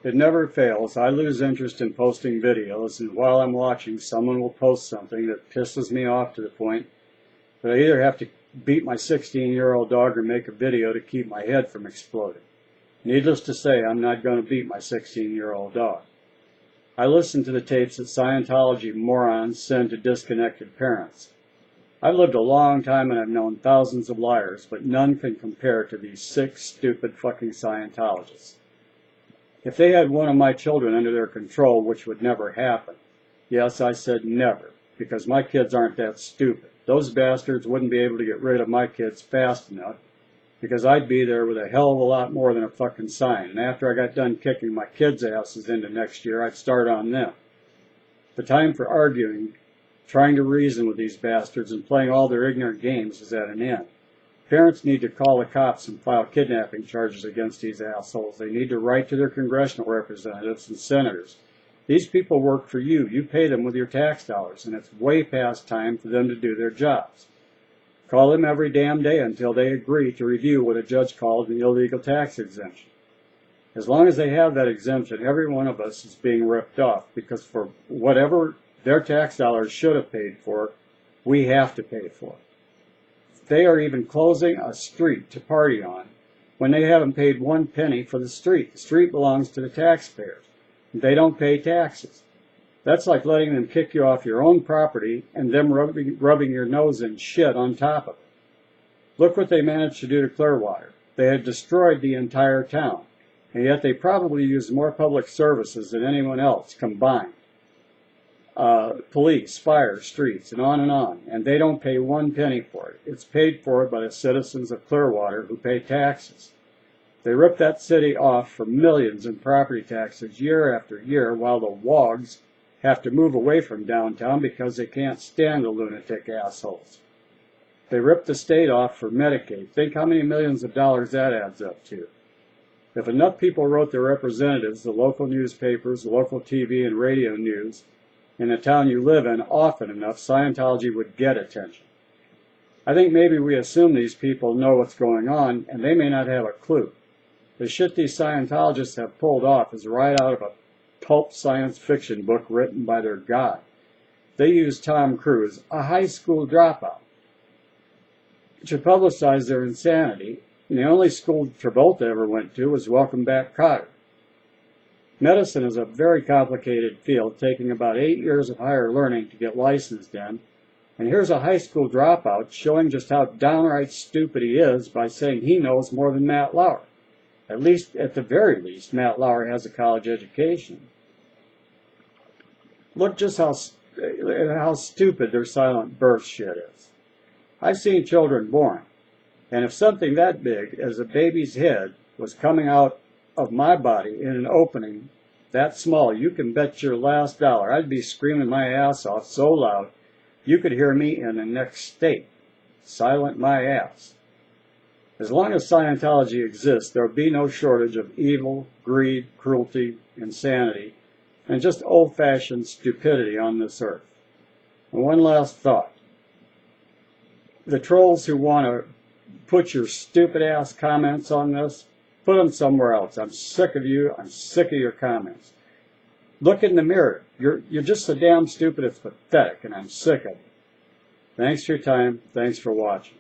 It never fails. I lose interest in posting videos, and while I'm watching, someone will post something that pisses me off to the point that I either have to beat my 16-year-old dog or make a video to keep my head from exploding. Needless to say, I'm not going to beat my 16-year-old dog. I listen to the tapes that Scientology morons send to disconnected parents. I've lived a long time and I've known thousands of liars, but none can compare to these sick, stupid fucking Scientologists. If they had one of my children under their control, which would never happen, yes, I said never, because my kids aren't that stupid. Those bastards wouldn't be able to get rid of my kids fast enough, because I'd be there with a hell of a lot more than a fucking sign. And after I got done kicking my kids' asses into next year, I'd start on them. The time for arguing, trying to reason with these bastards, and playing all their ignorant games is at an end. Parents need to call the cops and file kidnapping charges against these assholes. They need to write to their congressional representatives and senators. These people work for you. You pay them with your tax dollars, and it's way past time for them to do their jobs. Call them every damn day until they agree to review what a judge called an illegal tax exemption. As long as they have that exemption, every one of us is being ripped off, because for whatever their tax dollars should have paid for, we have to pay for it. They are even closing a street to party on when they haven't paid 1 penny for the street. The street belongs to the taxpayers. They don't pay taxes. That's like letting them kick you off your own property and them rubbing your nose in shit on top of it. Look what they managed to do to Clearwater. They had destroyed the entire town, and yet they probably used more public services than anyone else combined. Police, fire, streets, and on, and they don't pay 1 penny for it. It's paid for by the citizens of Clearwater who pay taxes. They rip that city off for millions in property taxes year after year, while the wogs have to move away from downtown because they can't stand the lunatic assholes. They rip the state off for Medicaid. Think how many millions of dollars that adds up to. If enough people wrote their representatives, the local newspapers, the local TV and radio news, in the town you live in often enough, Scientology would get attention. I think maybe we assume these people know what's going on, and they may not have a clue. The shit these Scientologists have pulled off is right out of a pulp science fiction book written by their god. They use Tom Cruise, a high school dropout, to publicize their insanity, and the only school Travolta ever went to was Welcome Back, Kotter. Medicine is a very complicated field, taking about 8 years of higher learning to get licensed in, and here's a high school dropout showing just how downright stupid he is by saying he knows more than Matt Lauer. At the very least, Matt Lauer has a college education. Look just how stupid their silent birth shit is. I've seen children born, and if something that big as a baby's head was coming out of my body in an opening that small, you can bet your last dollar I'd be screaming my ass off so loud you could hear me in the next state. Silent my ass. As long as Scientology exists, there'll be no shortage of evil, greed, cruelty, insanity, and just old-fashioned stupidity on this earth. And one last thought. The trolls who want to put your stupid-ass comments on this, put them somewhere else. I'm sick of you. I'm sick of your comments. Look in the mirror. You're just so damn stupid it's pathetic, and I'm sick of it. Thanks for your time. Thanks for watching.